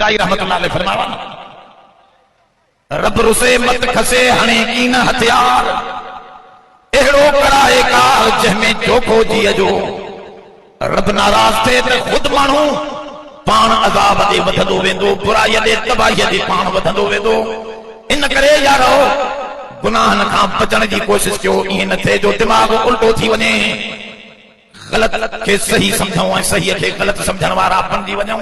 रहमतुल्लाह अलैह फरमावा रब रुसे मत खसे हणे कीन हथियार एड़ो कराए काल जंहिंमें जोखो जीअ जो रब नाराज थे त खुद माण्हू पाण अज़ाब ॾे वधंदो वेंदो बुराईअ ॾे तबाहीअ ॾे पाण वधंदो वेंदो। इन करे यारो गुनाहन खां बचण जी कोशिश कयो ईअं न थिए जो दिमाग़ उल्टो थी वञे ग़लत खे सही सम्झूं ऐं सही खे ग़लत सम्झण वारा बणिजी वञूं।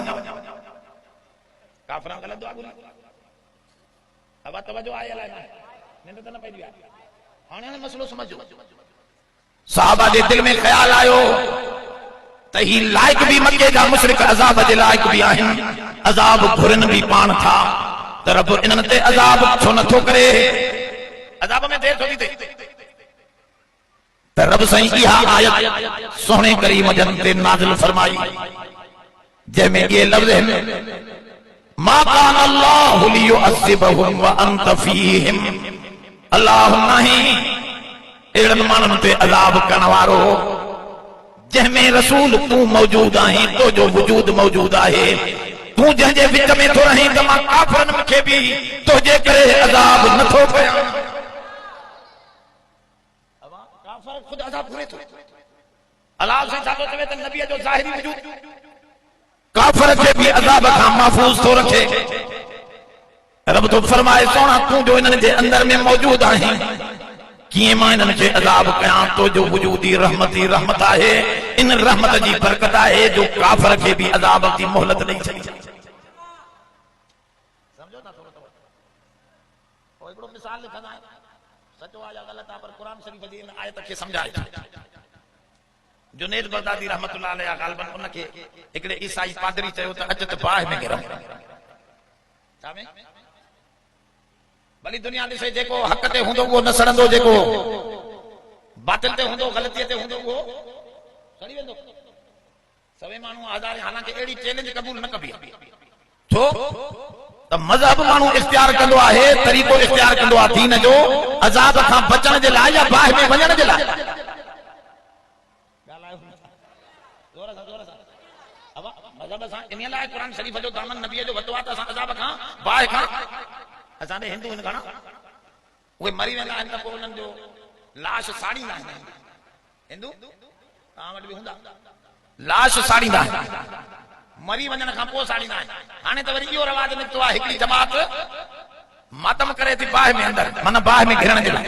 काफ़िरा ग़लत दुआ घुरी अब तवज्जो आहे अलाए निंड त न पई आहे हाणे मसलो समझो। सहाबा जे दिल में ख्याल आयो त ही लाइक भी मक्के जा मुशरिक अज़ाब जे लाइक भी आहिनि अज़ाब घुरन भी पाण था त रब इन्हनि ते अज़ाब छो नथो करे अज़ाब में देर थोड़ी थे त रब साईं इहा आयत सोहणे करीम जन ते नाज़िल फरमाई जंहिंमें ये लफ्ज़ आहिनि मा कान अल्लाहु लियुअज़्ज़िबहुम व अंत फीहिम अल्लाह नहीं एड़नि माण्हुनि ते अज़ाब करण वारो जंहिंमें रसूल तू मौजूद आहीं तो जो वजूद मौजूद आहे तू जंहिंजे विच में थो रहीं त मां काफ़िरनि खे बि तुंहिंजे करे अज़ाब नथो कयां। काफ़िर खुद अज़ाब घुरे थो अल्लाह से छा थो चवे त नबीअ जो ज़ाहिरी वजूद काफ़िर खे भी अज़ाब खां महफूज़ थो रखे। रब तो फरमाए सोना तू जो इन्हनि जे अंदर में मौजूद आहीं कीअं मां इन्हनि खे अज़ाब कयां तो जो वजूदी रहमत आहे इन रहमत जी बरकत आहे जो काफ़िर खे भी अज़ाब जी मोहलत ॾेई छॾी। समझो ना थोरो ओ हिकिड़ो मिसाल लिखंदा आहिनि सचो आहे या ग़लति आहे पर क़ुर शरीफ़ जी इन आयत खे समझाए जुनैद बगदादी रहमतुल्लाह अलैह ग़ालिबन उनखे हिकिड़े ईसाई पादरी चयो त अच त बाहि में गिरम छा में भली दुनिया ॾिसे जेको हक़ ते हूंदो उहो न सड़ंदो जेको बातिल ते हूंदो ग़लतीअ ते हूंदो उहो सड़ी वेंदो। सभई माण्हू आज़ाद हालांकि अहिड़ी चैलेंज क़बूल न कबी छो त मज़हब माण्हू इख्तियार कंदो आहे तरीक़ो इख्तियार कंदो आहे दीन जो अज़ाब खां बचण जे लाइ या बाहि में वञण जे लाइ। मज़हब सां इन लाइ क़ुर शरीफ़ जो दामन नबीअ जो वरितो आहे त असां अज़ाब खां बाहि खां असांजे हिंदू आहिनि घणा उहे मरी वेंदा आहिनि त पोइ उन्हनि जो लाश साड़ींदा आहिनि हिंदू तव्हां वटि बि हूंदा लाश साड़ींदा आहिनि मरी वञण खां पोइ साड़ींदा आहिनि। हाणे त वरी इहो रवाज निकितो आहे हिकिड़ी जमात मातम करे थी बाहि में अंदरि माना बाहि में घिरण जे लाइ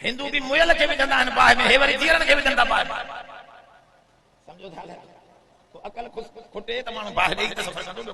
हिंदू बि मुयल खे विझंदा आहिनि बाहि में हे वरी जीअरनि खे विझनि था बाहि में। सम्झो था अकल खुटे त माण्हू बाहि ॾेई त सफ़र कंदो